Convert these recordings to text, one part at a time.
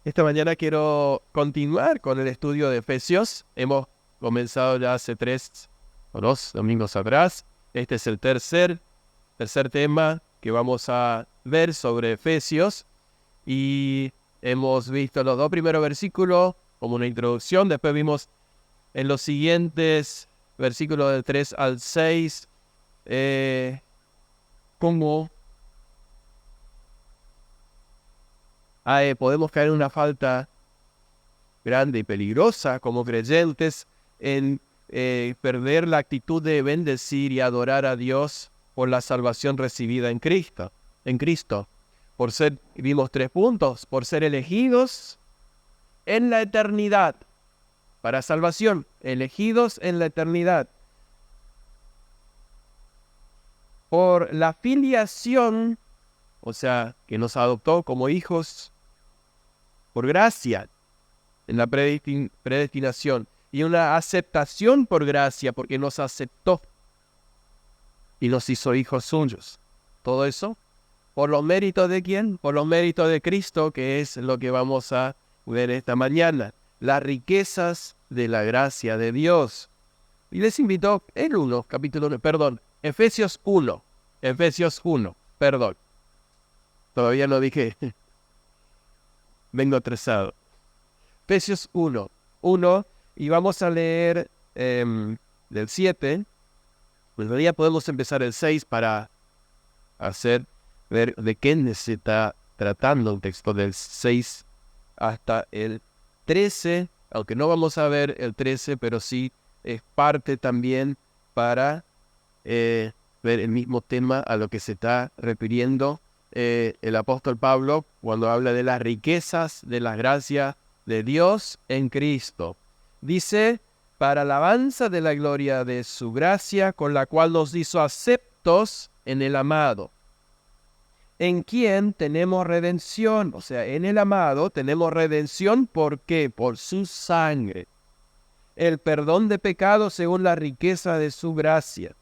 Esta mañana quiero continuar con el estudio de Efesios. Hemos comenzado ya hace 2 domingos atrás. Este es el tercer tema que vamos a ver sobre Efesios. Y hemos visto los 2 primeros versículos como una introducción. Después vimos en los siguientes versículos del 3 al 6 cómo podemos caer en una falta grande y peligrosa como creyentes en perder la actitud de bendecir y adorar a Dios por la salvación recibida en Cristo. Vimos 3 puntos, por ser elegidos en la eternidad, para salvación, elegidos en la eternidad. Por la filiación, o sea, que nos adoptó como hijos por gracia, en la predestinación, y una aceptación por gracia, porque nos aceptó y nos hizo hijos suyos. Todo eso, ¿por los méritos de quién? Por los méritos de Cristo, que es lo que vamos a ver esta mañana. Las riquezas de la gracia de Dios. Y les invito, Efesios 1, perdón. Todavía no dije, vengo atrasado. Efesios 1, y vamos a leer del 7. En realidad podemos empezar el 6 para ver de qué se está tratando el texto del 6 hasta el 13, aunque no vamos a ver el 13, pero sí es parte también para ver el mismo tema a lo que se está refiriendo el apóstol Pablo cuando habla de las riquezas de la gracia de Dios en Cristo. Dice, para alabanza de la gloria de su gracia, con la cual nos hizo aceptos en el amado, en quien tenemos redención. O sea, en el amado tenemos redención. ¿Por qué? Por su sangre. El perdón de pecados según la riqueza de su gracia,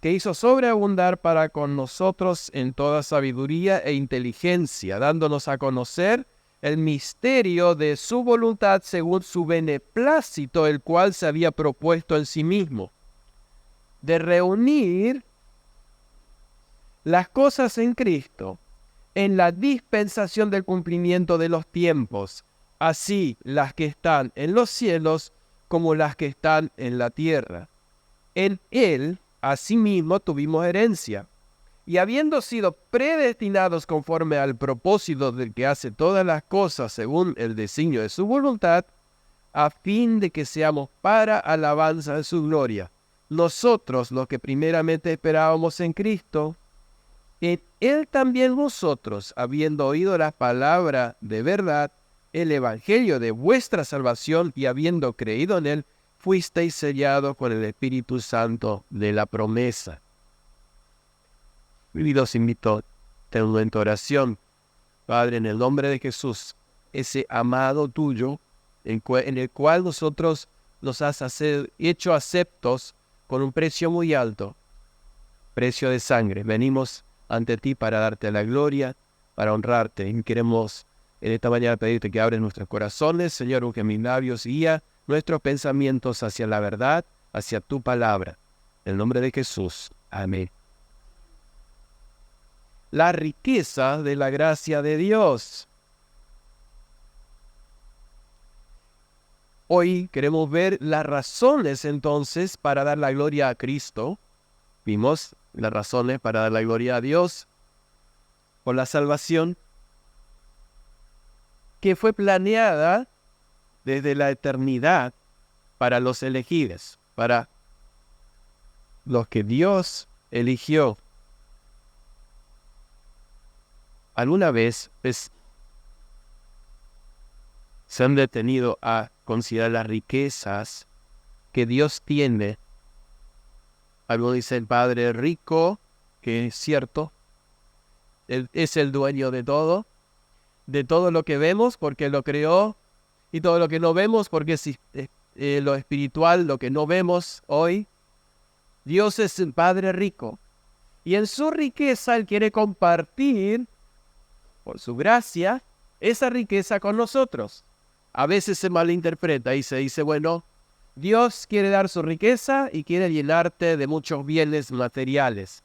que hizo sobreabundar para con nosotros en toda sabiduría e inteligencia, dándonos a conocer el misterio de su voluntad según su beneplácito, el cual se había propuesto en sí mismo, de reunir las cosas en Cristo, en la dispensación del cumplimiento de los tiempos, así las que están en los cielos como las que están en la tierra. En Él, asimismo, tuvimos herencia, y habiendo sido predestinados conforme al propósito del que hace todas las cosas según el designio de su voluntad, a fin de que seamos para alabanza de su gloria, nosotros los que primeramente esperábamos en Cristo, en Él también vosotros, habiendo oído la palabra de verdad, el evangelio de vuestra salvación, y habiendo creído en Él, fuisteis sellados con el Espíritu Santo de la promesa. Y los invito a en tu oración. Padre, en el nombre de Jesús, ese amado tuyo, en el cual nosotros nos has hecho aceptos con un precio muy alto, precio de sangre. Venimos ante ti para darte la gloria, para honrarte. Y queremos en esta mañana pedirte que abres nuestros corazones, Señor, unge mis labios, guía nuestros pensamientos hacia la verdad, hacia tu palabra. En el nombre de Jesús. Amén. La riqueza de la gracia de Dios. Hoy queremos ver las razones entonces para dar la gloria a Cristo. Vimos las razones para dar la gloria a Dios por la salvación que fue planeada desde la eternidad para los elegidos, para los que Dios eligió. ¿Alguna vez se han detenido a considerar las riquezas que Dios tiene? Algo dice el Padre rico, que es cierto, Él es el dueño de todo lo que vemos porque lo creó, y todo lo que no vemos porque es lo espiritual, lo que no vemos hoy. Dios es el Padre rico, y en su riqueza Él quiere compartir, por su gracia, esa riqueza con nosotros. A veces se malinterpreta y se dice, bueno, Dios quiere dar su riqueza y quiere llenarte de muchos bienes materiales.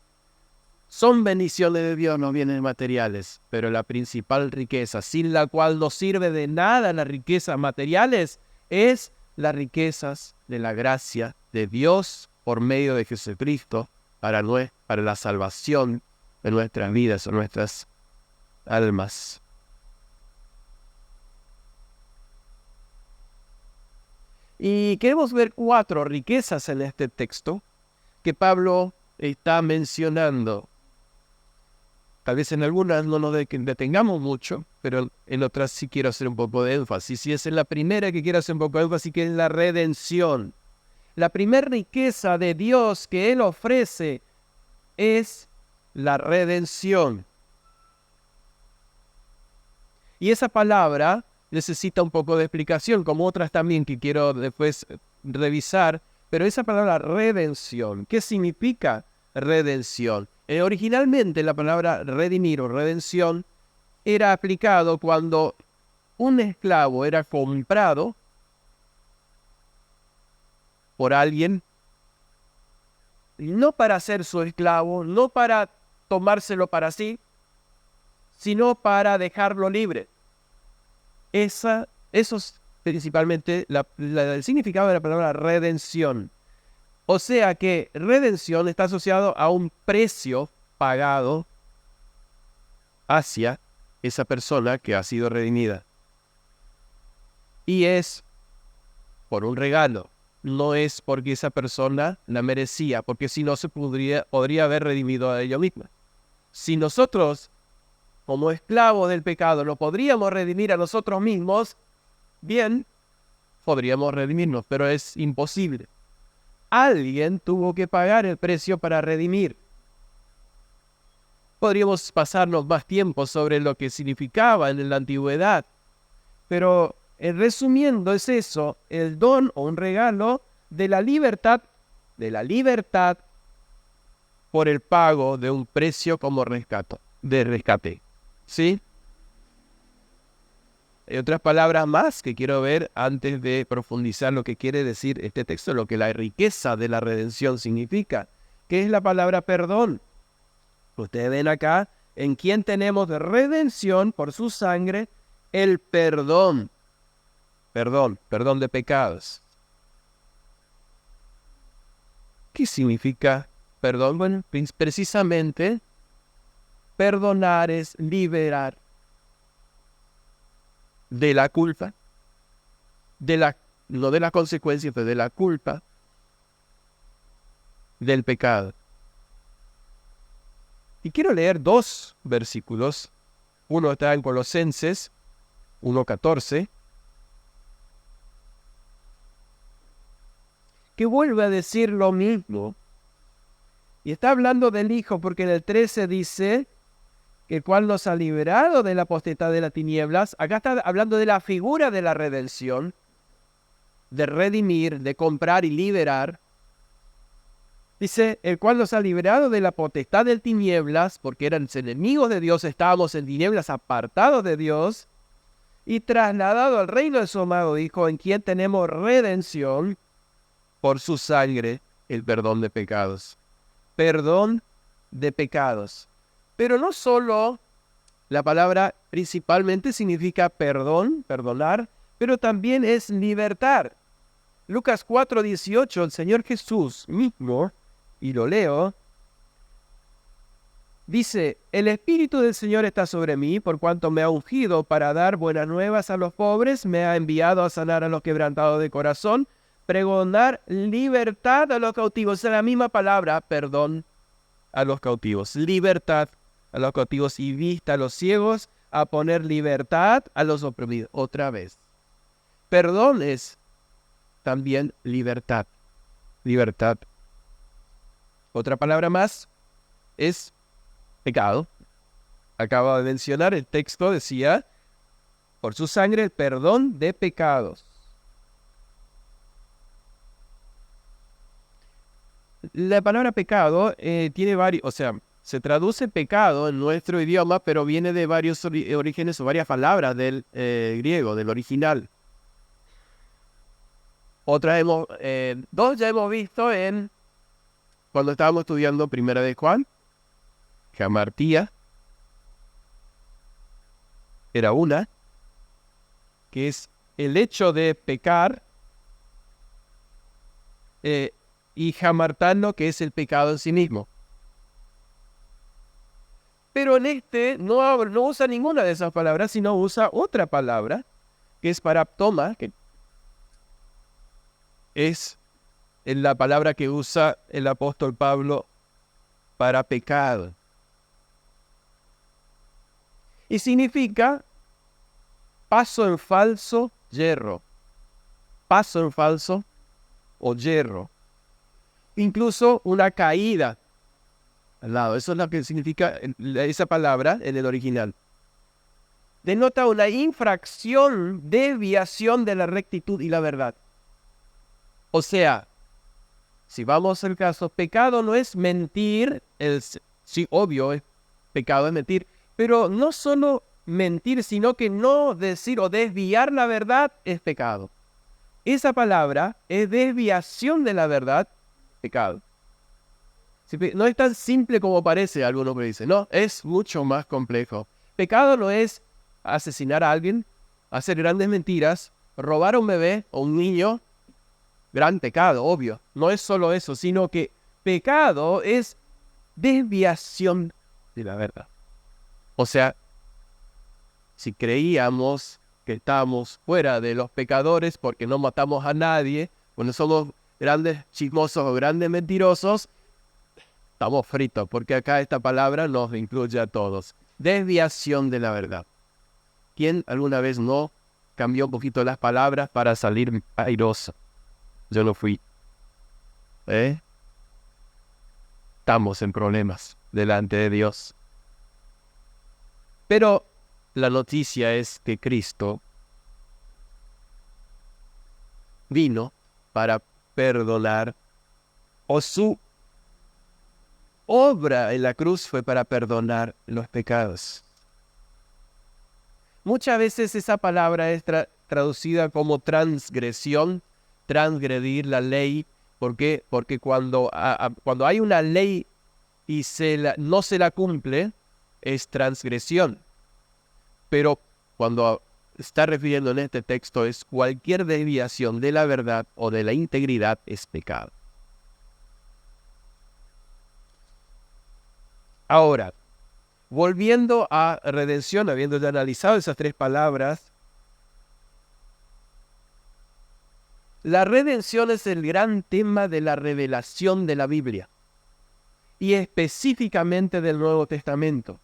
Son bendiciones de Dios los bienes materiales, pero la principal riqueza, sin la cual no sirve de nada las riquezas materiales, es las riquezas de la gracia de Dios por medio de Jesucristo para la salvación de nuestras vidas o nuestras almas. Y queremos ver 4 riquezas en este texto que Pablo está mencionando. Tal vez en algunas no nos detengamos mucho, pero en otras sí quiero hacer un poco de énfasis. Y es en la primera que quiero hacer un poco de énfasis, que es la redención. La primera riqueza de Dios que Él ofrece es la redención. Y esa palabra necesita un poco de explicación, como otras también que quiero después revisar. Pero esa palabra redención, ¿qué significa redención? Originalmente la palabra redimir o redención era aplicado cuando un esclavo era comprado por alguien, no para ser su esclavo, no para tomárselo para sí, sino para dejarlo libre. Eso es principalmente el significado de la palabra redención. O sea que redención está asociado a un precio pagado hacia esa persona que ha sido redimida. Y es por un regalo, no es porque esa persona la merecía, porque si no se podría haber redimido a ella misma. Si nosotros, como esclavos del pecado, lo podríamos redimir a nosotros mismos, bien, podríamos redimirnos, pero es imposible. Alguien tuvo que pagar el precio para redimir. Podríamos pasarnos más tiempo sobre lo que significaba en la antigüedad, pero resumiendo es eso, el don o un regalo de la libertad por el pago de un precio como rescate. ¿Sí? Hay otras palabras más que quiero ver antes de profundizar lo que quiere decir este texto, lo que la riqueza de la redención significa, que es la palabra perdón. Ustedes ven acá, en quien tenemos redención por su sangre, el perdón de pecados. ¿Qué significa perdón? Bueno, precisamente, perdonar es liberar de la culpa, no de las consecuencias, pero de la culpa del pecado. Y quiero leer 2 versículos. Uno está en Colosenses 1:14, que vuelve a decir lo mismo. Y está hablando del Hijo, porque en el 13 dice que el cual nos ha liberado de la potestad de las tinieblas. Acá está hablando de la figura de la redención, de redimir, de comprar y liberar. Dice, el cual nos ha liberado de la potestad de tinieblas, porque eran enemigos de Dios, estábamos en tinieblas apartados de Dios, y trasladado al reino de su amado Hijo, en quien tenemos redención por su sangre, el perdón de pecados. Perdón de pecados. Pero no solo la palabra principalmente significa perdón, perdonar, pero también es libertar. Lucas 4:18, el Señor Jesús mismo, y lo leo, dice, el Espíritu del Señor está sobre mí, por cuanto me ha ungido para dar buenas nuevas a los pobres, me ha enviado a sanar a los quebrantados de corazón, pregonar libertad a los cautivos. Es la misma palabra, perdón a los cautivos, libertad a los cautivos y vista a los ciegos, a poner libertad a los oprimidos. Otra vez, perdón es también libertad. Libertad. Otra palabra más es pecado. Acabo de mencionar, el texto decía, por su sangre el perdón de pecados. La palabra pecado tiene varios, se traduce pecado en nuestro idioma, pero viene de varios orígenes o varias palabras del griego, del original. Dos ya hemos visto cuando estábamos estudiando Primera de Juan. Hamartía era una, que es el hecho de pecar, y hamartano, que es el pecado en sí mismo. Pero en no usa ninguna de esas palabras, sino usa otra palabra, que es paraptoma, que es la palabra que usa el apóstol Pablo para pecado. Y significa paso en falso, yerro. Paso en falso o yerro. Incluso una caída al lado. Eso es lo que significa esa palabra en el original. Denota una infracción, desviación de la rectitud y la verdad. O sea, si vamos al caso, pecado no es mentir, sí, obvio, pecado es mentir, pero no solo mentir, sino que no decir o desviar la verdad es pecado. Esa palabra es desviación de la verdad, pecado. No es tan simple como parece, algunos me dicen. No, es mucho más complejo. Pecado no es asesinar a alguien, hacer grandes mentiras, robar a un bebé o un niño. Gran pecado, obvio. No es solo eso, sino que pecado es desviación de la verdad. O sea, si creíamos que estamos fuera de los pecadores porque no matamos a nadie, cuando somos grandes chismosos o grandes mentirosos, estamos fritos, porque acá esta palabra nos incluye a todos. Desviación de la verdad. ¿Quién alguna vez no cambió un poquito las palabras para salir airoso? Yo no fui. Estamos en problemas delante de Dios. Pero la noticia es que Cristo vino para perdonar, o su obra en la cruz fue para perdonar los pecados. Muchas veces esa palabra es traducida como transgresión, transgredir la ley. ¿Por qué? Porque cuando hay una ley y no se la cumple, es transgresión. Pero cuando está refiriendo en este texto es cualquier desviación de la verdad o de la integridad es pecado. Ahora, volviendo a redención, habiendo ya analizado esas tres palabras, la redención es el gran tema de la revelación de la Biblia y específicamente del Nuevo Testamento.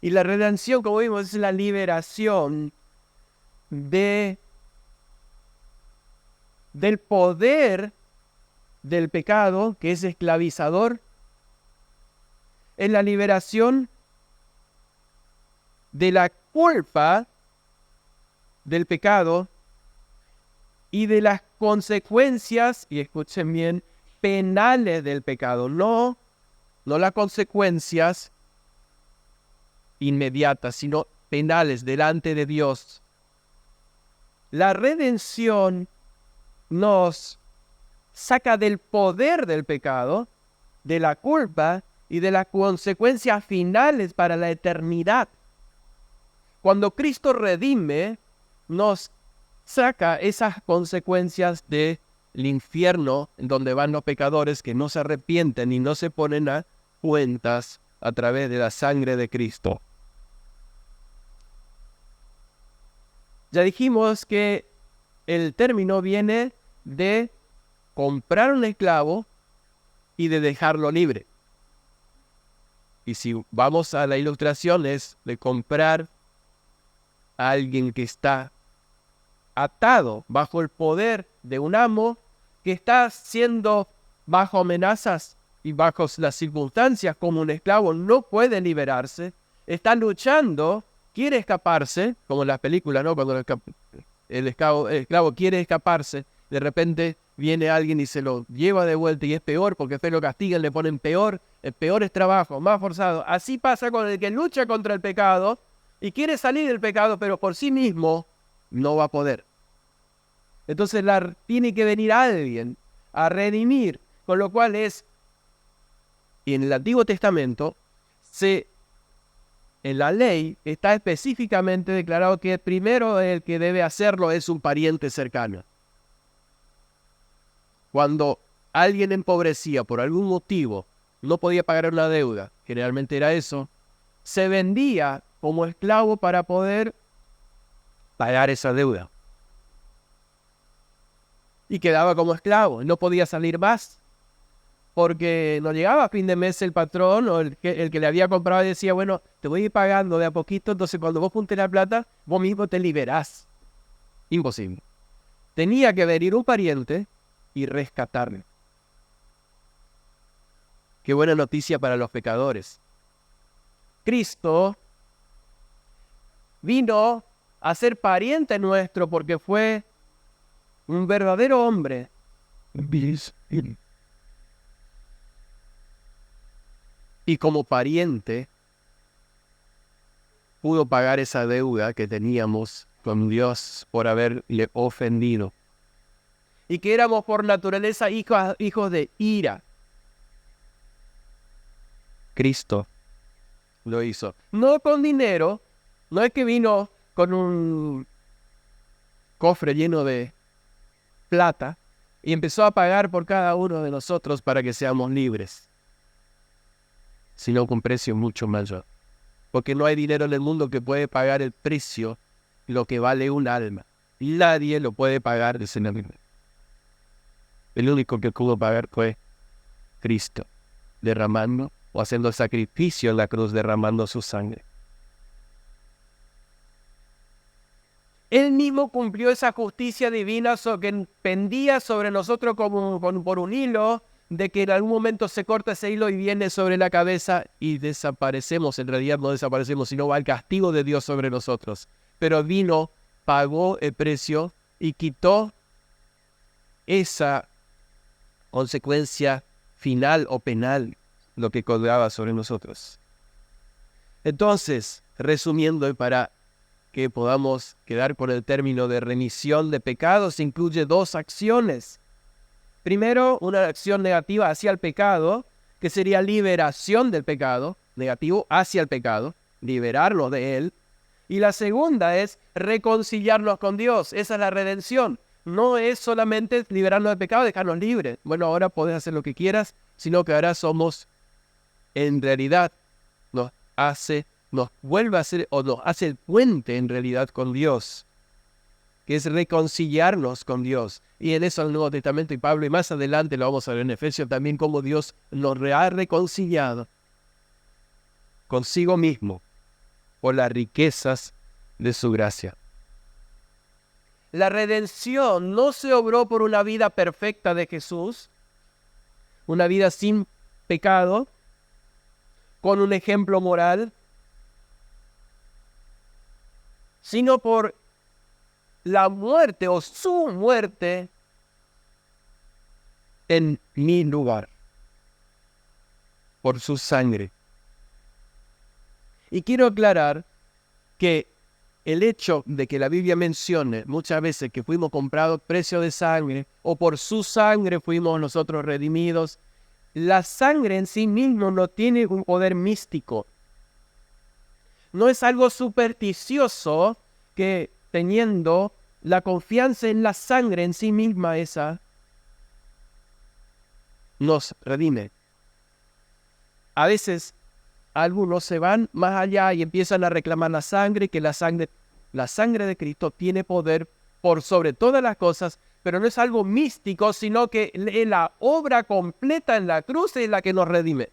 Y la redención, como vimos, es la liberación del poder del pecado, que es esclavizador. Es la liberación de la culpa del pecado y de las consecuencias, y escuchen bien, penales del pecado. No las consecuencias inmediatas, sino penales delante de Dios. La redención nos saca del poder del pecado, de la culpa y de las consecuencias finales para la eternidad. Cuando Cristo redime, nos saca esas consecuencias del infierno, en donde van los pecadores que no se arrepienten y no se ponen a cuentas a través de la sangre de Cristo. Ya dijimos que el término viene de comprar un esclavo y de dejarlo libre. Y si vamos a la ilustración, es de comprar a alguien que está atado bajo el poder de un amo, que está siendo bajo amenazas y bajo las circunstancias como un esclavo, no puede liberarse, está luchando, quiere escaparse, como en las películas, ¿no? Cuando el esclavo quiere escaparse, de repente viene alguien y se lo lleva de vuelta y es peor, porque después lo castigan, le ponen peores trabajos, más forzados. Así pasa con el que lucha contra el pecado y quiere salir del pecado, pero por sí mismo no va a poder. Entonces tiene que venir alguien a redimir, con lo cual y en el Antiguo Testamento, en la ley está específicamente declarado que primero el que debe hacerlo es un pariente cercano. Cuando alguien empobrecía por algún motivo, no podía pagar una deuda, generalmente era eso, se vendía como esclavo para poder pagar esa deuda. Y quedaba como esclavo, no podía salir más, porque no llegaba a fin de mes el patrón o el que le había comprado y decía, bueno, te voy a ir pagando de a poquito, entonces cuando vos juntes la plata, vos mismo te liberás. Imposible. Tenía que venir un pariente y rescatarle. Qué buena noticia para los pecadores. Cristo vino a ser pariente nuestro porque fue un verdadero hombre. Y como pariente, pudo pagar esa deuda que teníamos con Dios por haberle ofendido. Y que éramos por naturaleza hijos de ira. Cristo lo hizo. No con dinero, no es que vino con un cofre lleno de plata y empezó a pagar por cada uno de nosotros para que seamos libres, sino con precio mucho mayor. Porque no hay dinero en el mundo que puede pagar el precio, lo que vale un alma. Nadie lo puede pagar de ese nombre. El único que pudo pagar fue Cristo, derramando o haciendo el sacrificio en la cruz, derramando su sangre. Él mismo cumplió esa justicia divina que pendía sobre nosotros como por un hilo, de que en algún momento se corta ese hilo y viene sobre la cabeza y desaparecemos. En realidad no desaparecemos, sino va el castigo de Dios sobre nosotros. Pero vino, pagó el precio y quitó esa consecuencia final o penal, lo que colgaba sobre nosotros. Entonces, resumiendo, y para que podamos quedar con el término de remisión de pecados, incluye dos acciones. Primero, una acción negativa hacia el pecado, que sería liberación del pecado, negativo hacia el pecado, liberarnos de él. Y la segunda es reconciliarnos con Dios. Esa es la redención. No es solamente liberarnos del pecado, dejarnos libres. Bueno, ahora podés hacer lo que quieras, sino que ahora somos, en realidad, nos vuelve a hacer, o nos hace el puente en realidad con Dios, que es reconciliarnos con Dios. Y en eso el Nuevo Testamento y Pablo, y más adelante lo vamos a ver en Efesios también, cómo Dios nos ha reconciliado consigo mismo por las riquezas de su gracia. La redención no se obró por una vida perfecta de Jesús, una vida sin pecado, con un ejemplo moral, sino por la muerte o su muerte en mi lugar, por su sangre. Y quiero aclarar que el hecho de que la Biblia mencione muchas veces que fuimos comprados precio de sangre o por su sangre fuimos nosotros redimidos, la sangre en sí mismo no tiene un poder místico. No es algo supersticioso que teniendo la confianza en la sangre en sí misma esa nos redime. A veces algunos se van más allá y empiezan a reclamar la sangre, que la sangre de Cristo tiene poder por sobre todas las cosas, pero no es algo místico, sino que la obra completa en la cruz es la que nos redime.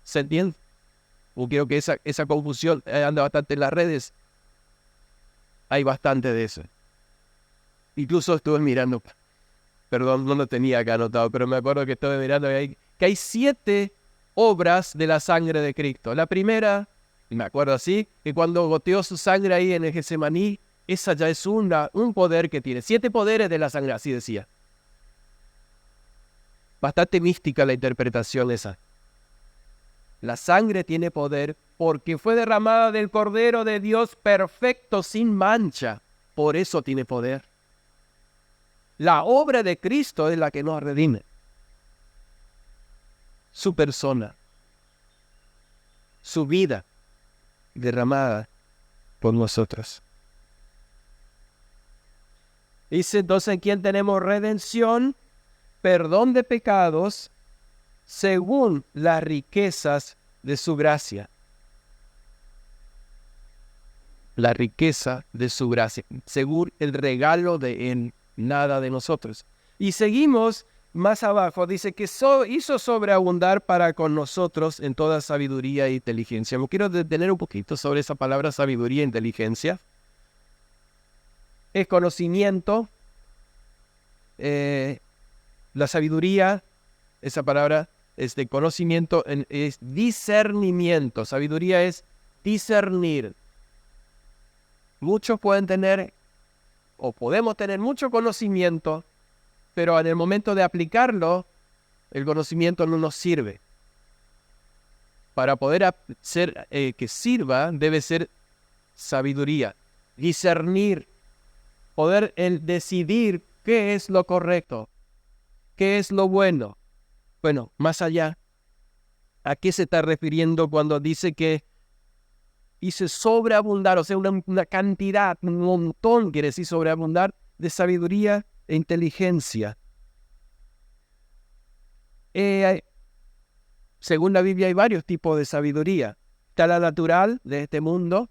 ¿Se entiende? Yo creo que esa confusión anda bastante en las redes. Hay bastante de eso. Incluso estuve mirando, perdón, no lo tenía acá anotado, pero me acuerdo que estuve mirando que hay 7 obras de la sangre de Cristo. La primera, me acuerdo así, que cuando goteó su sangre ahí en el Getsemaní, esa ya es un poder que tiene. 7 poderes de la sangre, así decía. Bastante mística la interpretación esa. La sangre tiene poder porque fue derramada del Cordero de Dios perfecto, sin mancha. Por eso tiene poder. La obra de Cristo es la que nos redime. Su persona, su vida derramada por nosotros. Dice entonces, ¿en quién tenemos redención? Perdón de pecados, según las riquezas de su gracia. La riqueza de su gracia, según el regalo de Él, nada de nosotros. Y seguimos más abajo, dice que hizo sobreabundar para con nosotros en toda sabiduría e inteligencia. Me quiero detener un poquito sobre esa palabra sabiduría e inteligencia. Es conocimiento. La sabiduría, esa palabra es de conocimiento, es discernimiento. Sabiduría es discernir. Muchos pueden tener, o podemos tener mucho conocimiento, pero en el momento de aplicarlo, el conocimiento no nos sirve. Para poder ser que sirva, debe ser sabiduría, discernir, poder decidir qué es lo correcto, qué es lo bueno. Bueno, más allá, ¿a qué se está refiriendo cuando dice que hice sobreabundar? O sea, una cantidad, un montón, quiere decir sobreabundar, de sabiduría e inteligencia. Según la Biblia hay varios tipos de sabiduría. Está la natural de este mundo.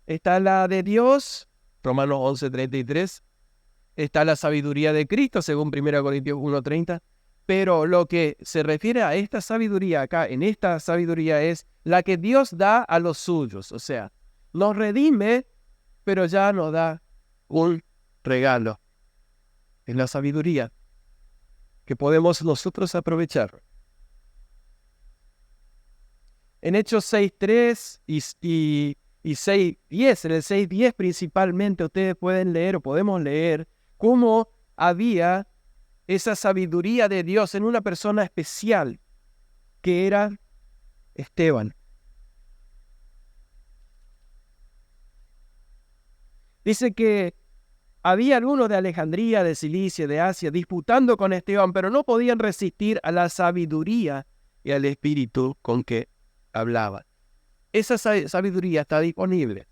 Está la de Dios, Romanos 11:33. Está la sabiduría de Cristo, según 1 Corintios 1:30. Pero lo que se refiere a esta sabiduría acá, en esta sabiduría, es la que Dios da a los suyos. O sea, nos redime, pero ya nos da un regalo. Es la sabiduría que podemos nosotros aprovechar. En Hechos 6:3 y 6:10, en el 6:10 principalmente, ustedes pueden leer o podemos leer cómo había esa sabiduría de Dios en una persona especial, que era Esteban. Dice que había algunos de Alejandría, de Cilicia, de Asia, disputando con Esteban, pero no podían resistir a la sabiduría y al espíritu con que hablaba. Esa sabiduría está disponible.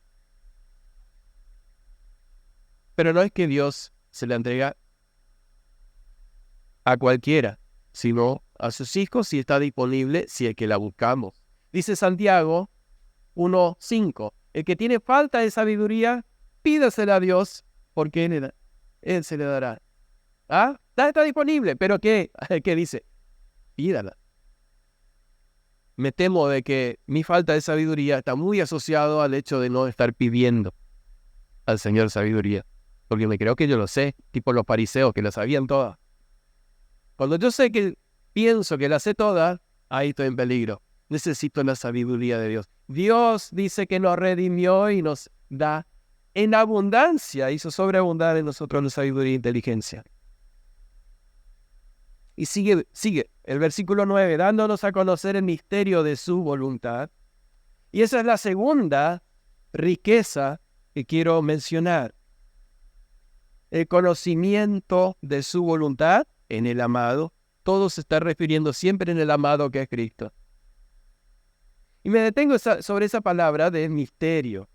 Pero no es que Dios se la entrega a cualquiera, sino a sus hijos, si está disponible, si es que la buscamos. Dice Santiago 1:5, el que tiene falta de sabiduría, pídasela a Dios, porque Él se le dará. ¿Ah? Está disponible, pero ¿qué dice? Pídala. Me temo de que mi falta de sabiduría está muy asociado al hecho de no estar pidiendo al Señor sabiduría, porque me creo que yo lo sé, tipo los fariseos que la sabían todas. Cuando yo pienso que la sé toda, ahí estoy en peligro. Necesito la sabiduría de Dios. Dios dice que nos redimió y nos da en abundancia, hizo sobreabundar en nosotros la sabiduría e inteligencia. Y sigue el versículo 9, dándonos a conocer el misterio de su voluntad. Y esa es la segunda riqueza que quiero mencionar. El conocimiento de su voluntad en el amado. Todo se está refiriendo siempre en el amado que es Cristo. Y me detengo sobre esa palabra de misterio.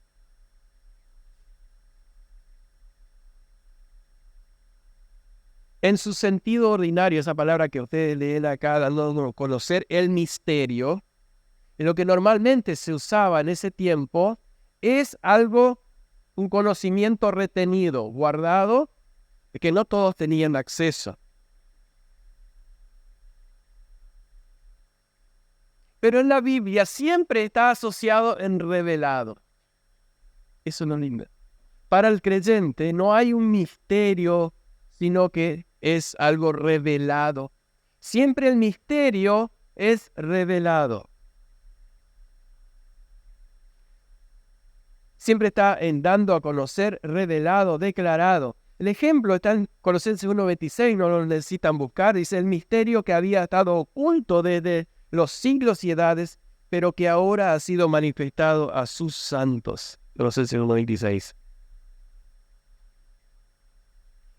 En su sentido ordinario, esa palabra que ustedes leen acá, dándonos a conocer el misterio, lo que normalmente se usaba en ese tiempo es algo, un conocimiento retenido, guardado, que no todos tenían acceso. Pero en la Biblia siempre está asociado en revelado. Eso no es lindo. Para el creyente no hay un misterio, sino que es algo revelado. Siempre el misterio es revelado. Siempre está en dando a conocer, revelado, declarado. El ejemplo está en Colosenses 1:26, no lo necesitan buscar. Dice, el misterio que había estado oculto desde los siglos y edades, pero que ahora ha sido manifestado a sus santos. Colosenses 1:26.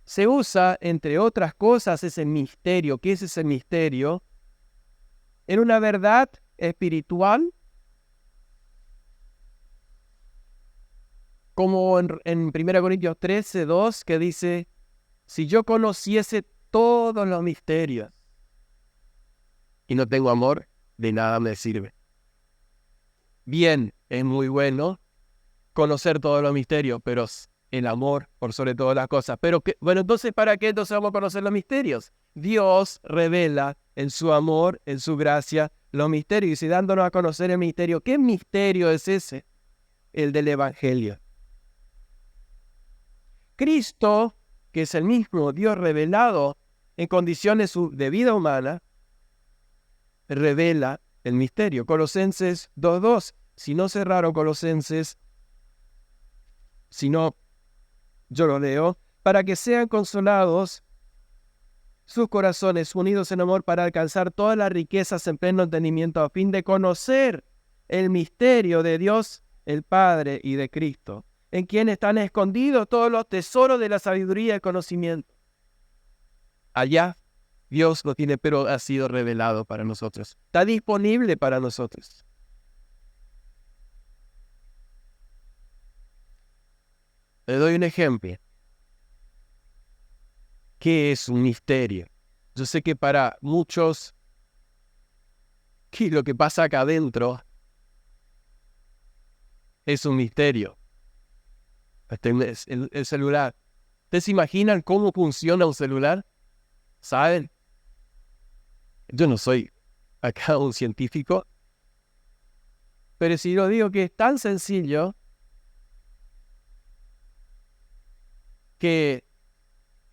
Se usa, entre otras cosas, ese misterio. ¿Qué es ese misterio? En una verdad espiritual, como en 1 Corintios 13:2, que dice, si yo conociese todos los misterios y no tengo amor, de nada me sirve. Bien, es muy bueno conocer todos los misterios, pero el amor por sobre todas las cosas. Pero, bueno, entonces, ¿para qué entonces vamos a conocer los misterios? Dios revela en su amor, en su gracia, los misterios y dándonos a conocer el misterio. ¿Qué misterio es ese? El del Evangelio. Cristo, que es el mismo Dios revelado en condiciones de vida humana, revela el misterio. Colosenses 2:2. Si no cerraron Colosenses, si no, yo lo leo. Para que sean consolados sus corazones unidos en amor para alcanzar todas las riquezas en pleno entendimiento a fin de conocer el misterio de Dios, el Padre y de Cristo, en quien están escondidos todos los tesoros de la sabiduría y el conocimiento. Allá Dios lo tiene, pero ha sido revelado para nosotros. Está disponible para nosotros. Le doy un ejemplo. ¿Qué es un misterio? Yo sé que para muchos, lo que pasa acá adentro es un misterio. El celular. ¿Ustedes se imaginan cómo funciona un celular? ¿Saben? Yo no soy acá un científico, pero si lo digo que es tan sencillo que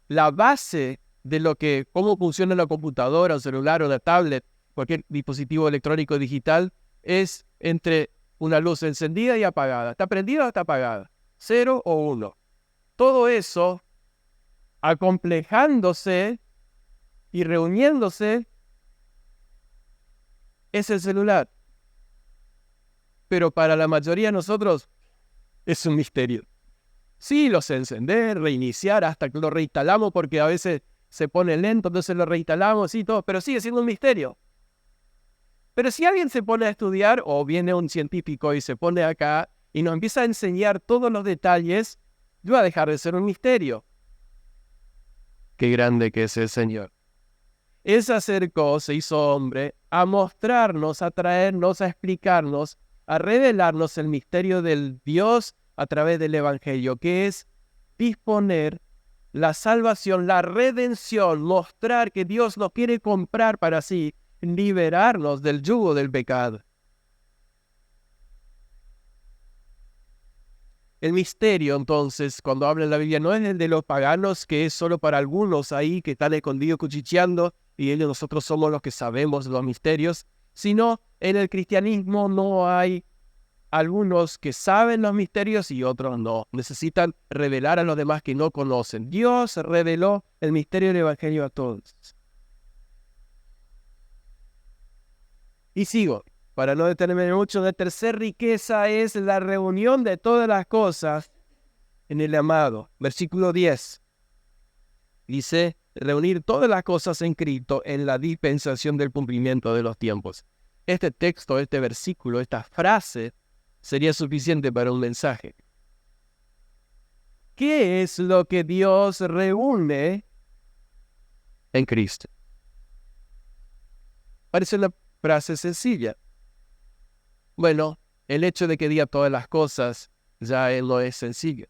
la base de cómo funciona la computadora, un celular o una tablet, cualquier dispositivo electrónico digital, es entre una luz encendida y apagada. ¿Está prendida o está apagada? 0 o 1. Todo eso, acomplejándose y reuniéndose, es el celular. Pero para la mayoría de nosotros es un misterio. Sí, lo sé encender, reiniciar, hasta que lo reinstalamos porque a veces se pone lento, entonces lo reinstalamos y todo, pero sigue siendo un misterio. Pero si alguien se pone a estudiar, o viene un científico y se pone acá y nos empieza a enseñar todos los detalles, va a dejar de ser un misterio. Qué grande que es el Señor. Él se acercó, se hizo hombre, a mostrarnos, a traernos, a explicarnos, a revelarnos el misterio del Dios a través del Evangelio, que es disponer la salvación, la redención, mostrar que Dios nos quiere comprar para sí, liberarnos del yugo del pecado. El misterio, entonces, cuando habla en la Biblia, no es el de los paganos, que es solo para algunos ahí que están escondidos cuchicheando, y nosotros somos los que sabemos los misterios, sino en el cristianismo no hay algunos que saben los misterios y otros no. Necesitan revelar a los demás que no conocen. Dios reveló el misterio del Evangelio a todos. Y sigo, para no detenerme mucho. La tercera riqueza es la reunión de todas las cosas en el amado. Versículo 10. Dice, reunir todas las cosas en Cristo en la dispensación del cumplimiento de los tiempos. Este texto, este versículo, esta frase, sería suficiente para un mensaje. ¿Qué es lo que Dios reúne en Cristo? Parece una frase sencilla. Bueno, el hecho de que diga todas las cosas ya no es sencillo.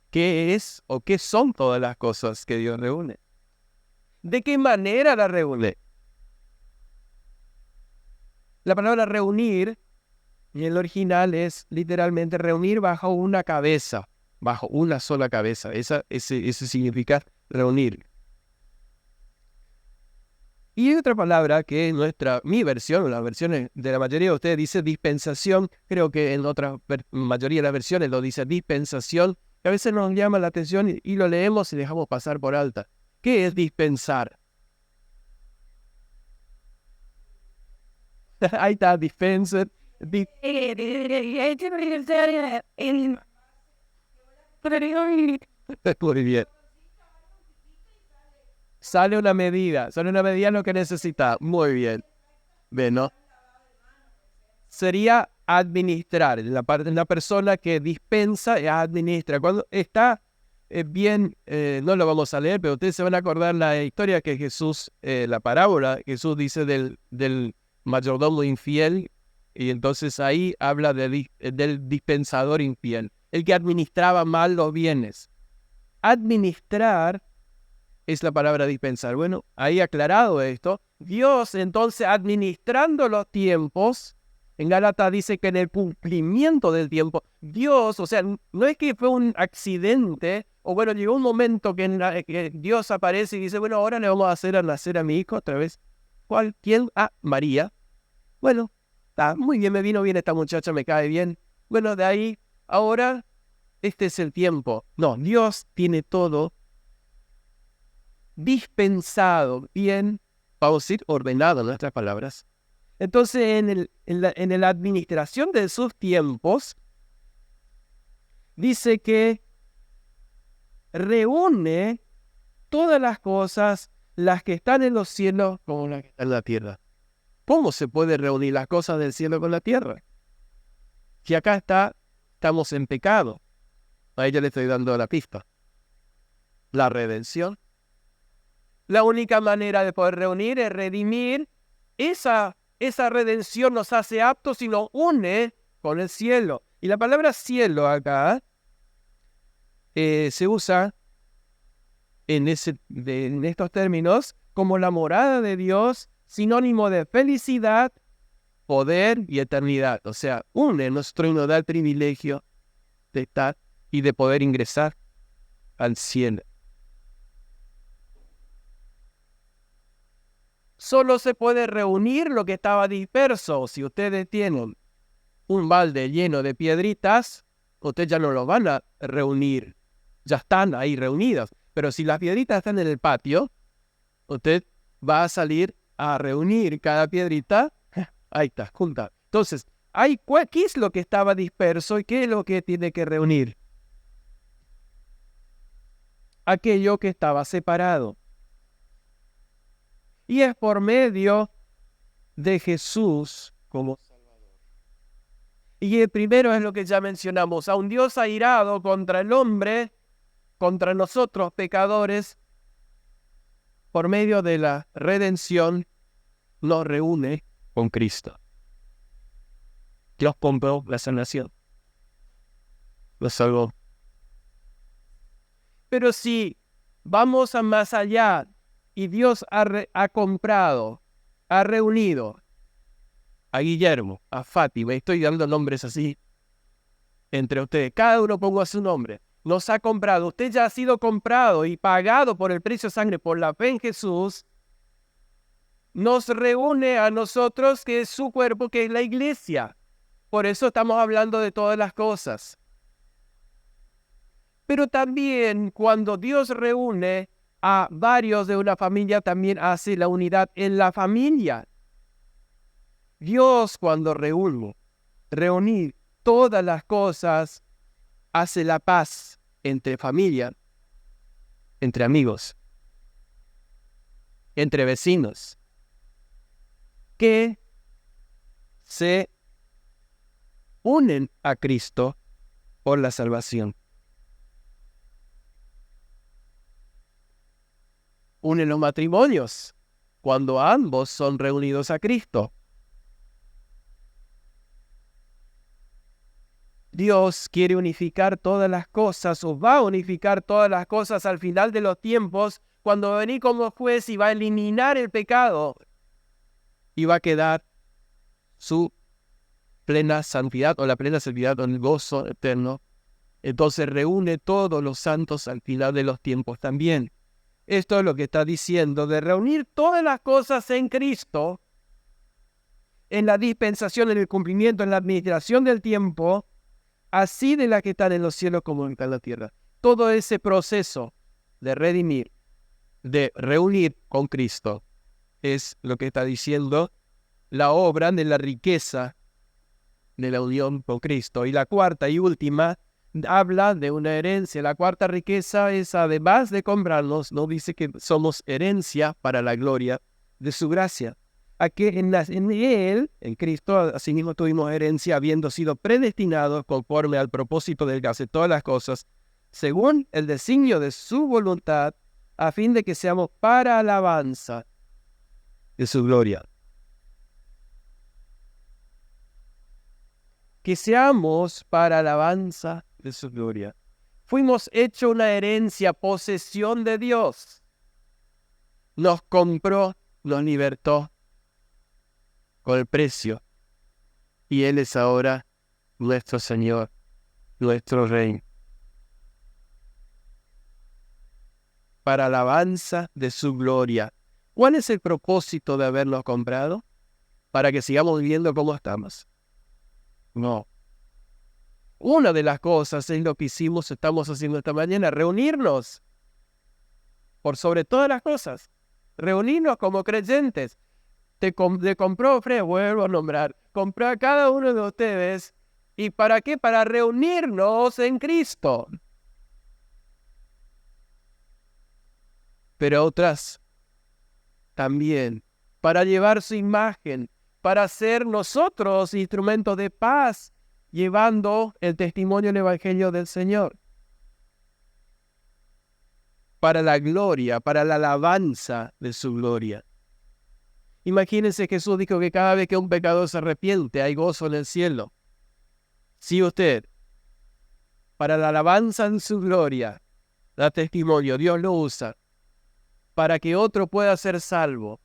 ¿Qué es o qué son todas las cosas que Dios reúne? ¿De qué manera las reúne? La palabra reunir en el original es literalmente reunir bajo una cabeza, bajo una sola cabeza. Ese significa reunir. Y hay otra palabra que mi versión, las versiones de la mayoría de ustedes dice dispensación. Creo que en otra mayoría de las versiones lo dice dispensación, que a veces nos llama la atención y lo leemos y dejamos pasar por alta. ¿Qué es dispensar? Ahí está, dispenser. Muy bien. Sale una medida lo que necesita. Muy bien. Bien, ¿no? Sería administrar. La persona que dispensa y administra. Cuando está bien, no lo vamos a leer, pero ustedes se van a acordar la historia que Jesús, la parábola, Jesús dice del mayordomo infiel, y entonces ahí habla del dispensador infiel, el que administraba mal los bienes. Administrar es la palabra dispensar. Bueno, ahí aclarado esto, Dios entonces administrando los tiempos, en Gálatas dice que en el cumplimiento del tiempo, Dios, o sea, no es que fue un accidente, o bueno, llegó un momento que Dios aparece y dice, bueno, ahora le vamos a hacer nacer a mi hijo otra vez. ¿Cuál? ¿Quién? Ah, María. Bueno, está muy bien, me vino bien esta muchacha, me cae bien. Bueno, de ahí, ahora, este es el tiempo. No, Dios tiene todo dispensado, bien, vamos a decir, ordenado en nuestras palabras. Entonces, en la administración de sus tiempos, dice que reúne todas las cosas, las que están en los cielos como las que están en la tierra. ¿Cómo se puede reunir las cosas del cielo con la tierra? Si acá estamos en pecado. A ella le estoy dando la pista. La redención. La única manera de poder reunir es redimir. Esa redención nos hace aptos y nos une con el cielo. Y la palabra cielo acá se usa en estos términos como la morada de Dios, sinónimo de felicidad, poder y eternidad. O sea, une nuestro y nos da el privilegio de estar y de poder ingresar al cielo. Solo se puede reunir lo que estaba disperso. Si ustedes tienen un balde lleno de piedritas, ustedes ya no lo van a reunir. Ya están ahí reunidas. Pero si las piedritas están en el patio, usted va a salir a reunir cada piedrita. Ahí está, junta. Entonces, ¿qué es lo que estaba disperso y qué es lo que tiene que reunir? Aquello que estaba separado. Y es por medio de Jesús como Salvador. Y el primero es lo que ya mencionamos. A un Dios airado contra el hombre, contra nosotros pecadores, por medio de la redención, nos reúne con Cristo. Dios compró la sanación. Lo salvó. Pero si vamos a más allá y Dios ha comprado, ha reunido a Guillermo, a Fátima, estoy dando nombres así entre ustedes, cada uno ponga su nombre, nos ha comprado, usted ya ha sido comprado y pagado por el precio de sangre, por la fe en Jesús, nos reúne a nosotros, que es su cuerpo, que es la iglesia. Por eso estamos hablando de todas las cosas. Pero también cuando Dios reúne a varios de una familia, también hace la unidad en la familia. Dios, cuando reunir todas las cosas, hace la paz entre familia, entre amigos, entre vecinos, que se unen a Cristo por la salvación. Unen los matrimonios cuando ambos son reunidos a Cristo. Dios quiere unificar todas las cosas, o va a unificar todas las cosas al final de los tiempos, cuando va a venir como juez y va a eliminar el pecado y va a quedar su plena santidad, o la plena santidad, o el gozo eterno. Entonces reúne todos los santos al final de los tiempos también. Esto es lo que está diciendo, de reunir todas las cosas en Cristo, en la dispensación, en el cumplimiento, en la administración del tiempo, así de las que están en los cielos como en la tierra. Todo ese proceso de redimir, de reunir con Cristo, es lo que está diciendo la obra de la riqueza de la unión con Cristo. Y la cuarta y última habla de una herencia. La cuarta riqueza es, además de comprarnos, no dice que somos herencia para la gloria de su gracia. A que en Él, en Cristo, asimismo tuvimos herencia, habiendo sido predestinados conforme al propósito del que hace todas las cosas, según el designio de su voluntad, a fin de que seamos para alabanza de su gloria. Que seamos para alabanza de su gloria. Fuimos hechos una herencia, posesión de Dios. Nos compró, nos libertó con el precio. Y Él es ahora nuestro Señor, nuestro Rey. Para alabanza de su gloria. ¿Cuál es el propósito de habernos comprado? Para que sigamos viviendo como estamos. No. Una de las cosas es lo que estamos haciendo esta mañana, reunirnos. Por sobre todas las cosas. Reunirnos como creyentes. Te compró, Fred, vuelvo a nombrar. Compró a cada uno de ustedes. ¿Y para qué? Para reunirnos en Cristo. Pero otras también. Para llevar su imagen. Para ser nosotros instrumentos de paz, llevando el testimonio del Evangelio del Señor. Para la gloria, para la alabanza de su gloria. Imagínense, Jesús dijo que cada vez que un pecador se arrepiente, hay gozo en el cielo. Si usted, para la alabanza de su gloria, da testimonio, Dios lo usa, para que otro pueda ser salvo,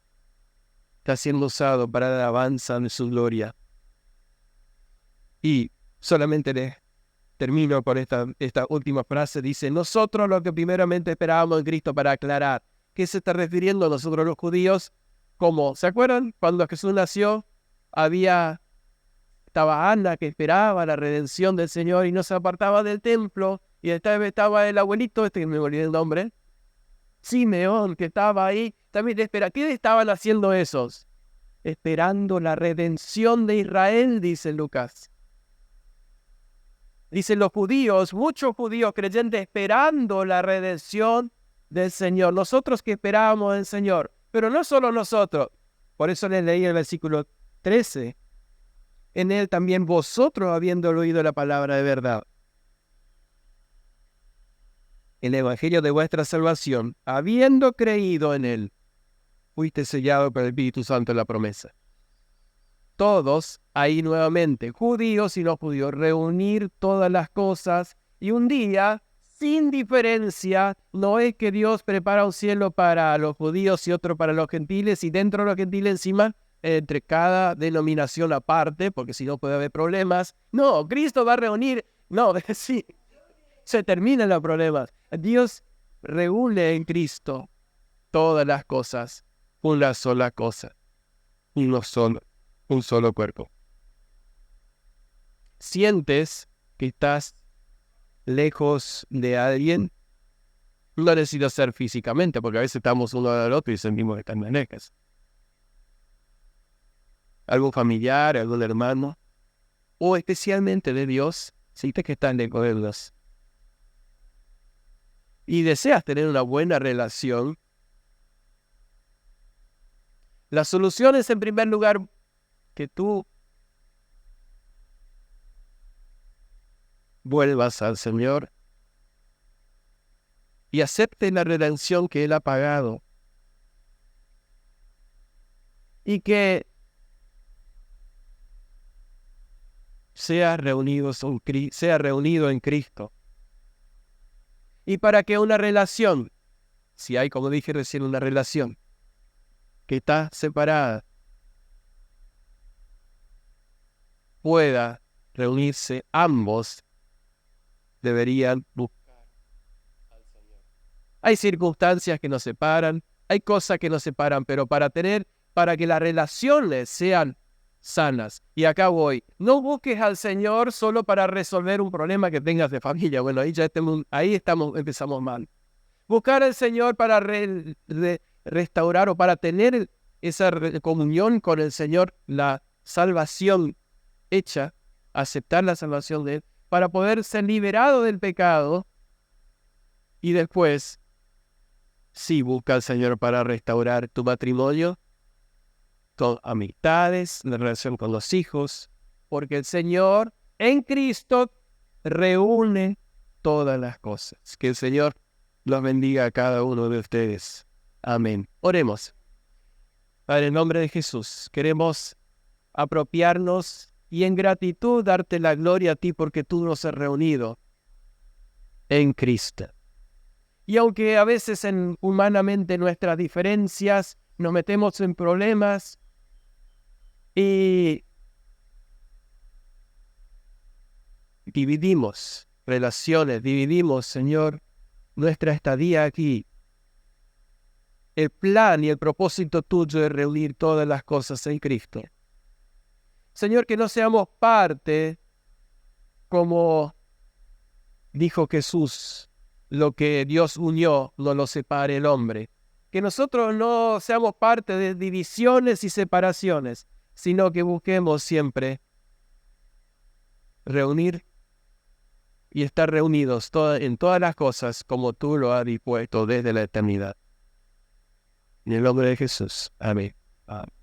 está siendo usado para la alabanza de su gloria. Y solamente termino por esta última frase. Dice, nosotros lo que primeramente esperábamos en Cristo, para aclarar. ¿Qué se está refiriendo a nosotros los judíos? Como, ¿se acuerdan? Cuando Jesús nació, estaba Ana que esperaba la redención del Señor y no se apartaba del templo. Y estaba el abuelito, que me olvidé el nombre, Simeón, que estaba ahí. También espera. ¿Qué estaban haciendo esos? Esperando la redención de Israel, dice Lucas. Dicen los judíos, muchos judíos creyentes esperando la redención del Señor. Nosotros que esperábamos del Señor, pero no solo nosotros. Por eso les leí el versículo 13. En Él también vosotros, habiendo oído la palabra de verdad, el evangelio de vuestra salvación, habiendo creído en Él, fuiste sellado por el Espíritu Santo en la promesa. Todos ahí nuevamente, judíos y no judíos, reunir todas las cosas y un día, sin diferencia, no es que Dios prepara un cielo para los judíos y otro para los gentiles y dentro de los gentiles encima, entre cada denominación aparte, porque si no puede haber problemas. No, Cristo va a reunir, no, sí, se terminan los problemas. Dios reúne en Cristo todas las cosas, una sola cosa, un solo cuerpo. ¿Sientes que estás lejos de alguien? No necesita ser físicamente, porque a veces estamos uno al otro y sentimos que están lejos. Algún familiar, algún hermano, o especialmente de Dios, sientes que están lejos de Dios. Y deseas tener una buena relación. La solución es, en primer lugar, que tú vuelvas al Señor y aceptes la redención que Él ha pagado. Y que sea reunido en Cristo. Y para que una relación, si hay, como dije recién, una relación que está separada, pueda reunirse, ambos deberían buscar al Señor. Hay circunstancias que nos separan, hay cosas que nos separan, pero para que las relaciones sean sanas. Y acá voy. No busques al Señor solo para resolver un problema que tengas de familia. Bueno, empezamos mal. Buscar al Señor para restaurar o para tener esa comunión con el Señor, la salvación hecha, aceptar la salvación de Él, para poder ser liberado del pecado. Y después, sí, busca al Señor para restaurar tu matrimonio, tus amistades, la relación con los hijos, porque el Señor en Cristo reúne todas las cosas. Que el Señor los bendiga a cada uno de ustedes. Amén. Oremos. Padre, en nombre de Jesús, queremos apropiarnos y en gratitud darte la gloria a ti porque tú nos has reunido en Cristo. Y aunque a veces humanamente nuestras diferencias nos metemos en problemas y dividimos relaciones, dividimos, Señor, nuestra estadía aquí. El plan y el propósito tuyo es reunir todas las cosas en Cristo. Señor, que no seamos parte, como dijo Jesús, lo que Dios unió, no lo separe el hombre. Que nosotros no seamos parte de divisiones y separaciones, sino que busquemos siempre reunir y estar reunidos en todas las cosas como tú lo has dispuesto desde la eternidad. En el nombre de Jesús. Amén. Amén.